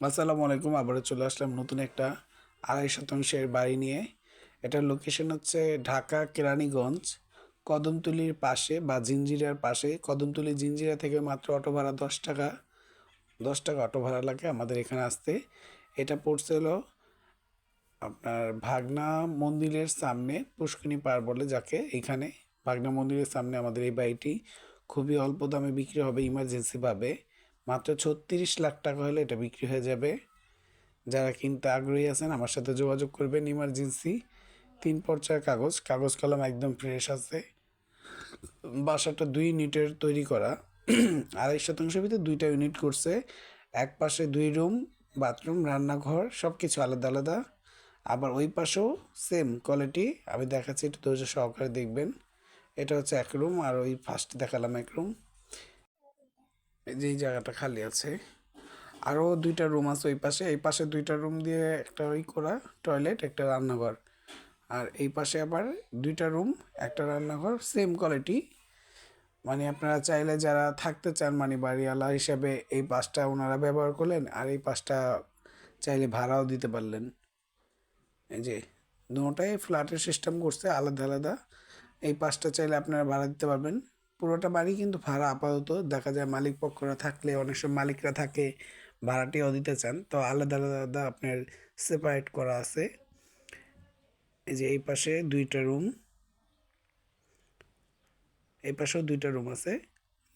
আসসালামু আলাইকুম। আবারও চলে আসলাম নতুন একটা ২.৫ শতাংশের বাড়ি নিয়ে। এটার লোকেশন হচ্ছে ঢাকা কেরানীগঞ্জ, কদমতলীর পাশে বা জিঞ্জিরার পাশে। কদমতলী জিঞ্জিরা থেকে মাত্র অটো ভাড়া ১০ টাকা, ১০ টাকা অটো ভাড়া লাগে আমাদের এখানে আসতে। এটা পড়ছে হলো আপনার ভাগনা মন্দিরের সামনে, পুষ্কিনী পার বলে যাকে। এখানে ভাগনা মন্দিরের সামনে আমাদের এই বাড়িটি খুবই অল্প দামে বিক্রি হবে ইমার্জেন্সিভাবে। মাত্র ৩৬ লাখ টাকা হলে এটা বিক্রি হয়ে যাবে। যারা কিনতে আগ্রহী আছেন আমার সাথে যোগাযোগ করবেন। ইমার্জেন্সি ৩ পর্চার কাগজ, কাগজ কলম একদম ফ্রেশ আছে। বাসাটা ২ ইউনিটের তৈরি করা। ২.৫ শতাংশের ভিতরে ২টা ইউনিট করছে। এক পাশে ২ রুম, বাথরুম, রান্নাঘর সব কিছু আলাদা আলাদা। আবার ওই পাশেও সেম কোয়ালিটি। আমি দেখাচ্ছি, একটু ধৈর্য সহকারে দেখবেন। এটা হচ্ছে ১ রুম, আর ওই ফার্স্ট দেখালাম ১ রুম। এই যে এই জায়গাটা খালি আছে। আরও ২টা রুম আছে ওই পাশে। এই পাশে ২টা রুম দিয়ে একটা ওই করা টয়লেট, একটা রান্নাঘর। আর এই পাশে আবার ২টা রুম, একটা রান্নাঘর, সেম কোয়ালিটি। মানে আপনারা চাইলে যারা থাকতে চান, মানে বাড়িওয়ালা হিসাবে এই পাশটা ওনারা ব্যবহার করলেন, আর এই পাশটা চাইলে ভাড়াও দিতে পারলেন। এই যে দুটোটাই ফ্ল্যাটের সিস্টেম করছে আলাদা আলাদা। এই পাশটা চাইলে আপনারা ভাড়া দিতে পারবেন। পুরোটা বাড়ি কিন্তু ভাড়া আপাতত। দেখা যায় মালিক পক্ষরা থাকলে অনেক সময় মালিকরা থাকে, ভাড়াটিও দিতে চান, তো আলাদা আলাদা আপনার সেপারেট করা আছে। এই যে এই পাশে ২টা রুম, এই পাশেও ২টা রুম আছে,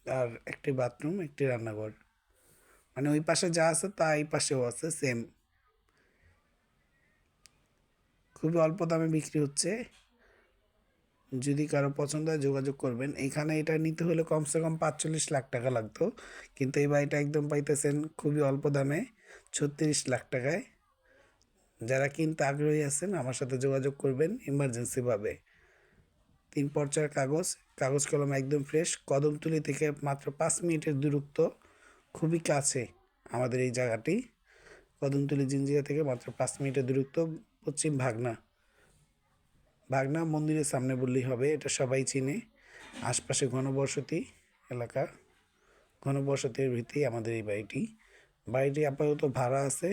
আর একটি বাথরুম, একটি রান্নাঘর। মানে ওই পাশে যা আছে তা এই পাশেও আছে সেম। খুবই অল্প দামে বিক্রি হচ্ছে। যদি কারো পছন্দ হয় যোগাযোগ করবেন। এইখানে এটা নিতে হলে কমসে কম ৪৫ লাখ টাকা লাগতো, কিন্তু এই বাড়িটা একদম পাইতেছেন খুবই অল্প দামে, ৩৬ লাখ টাকায়। যারা কিনতে আগ্রহী আছেন আমার সাথে যোগাযোগ করবেন ইমার্জেন্সিভাবে। ৩ পর্চার কাগজ, কাগজ কলম একদম ফ্রেশ। কদমতলী থেকে মাত্র ৫ মিনিটের দূরত্ব, খুবই কাছে আমাদের এই জায়গাটি। কদমতলী জিঞ্জিরা থেকে মাত্র ৫ মিনিটের দূরত্ব। পশ্চিম ভাগনা, ভাগনা মন্দিরের সামনে বললেই হবে, এটা সবাই চিনে। আশপাশে ঘনবসতি এলাকা, ঘনবসতির ভিত্তি আমাদের এই বাড়িটি। বাড়িটি আপাতত ভাড়া আছে।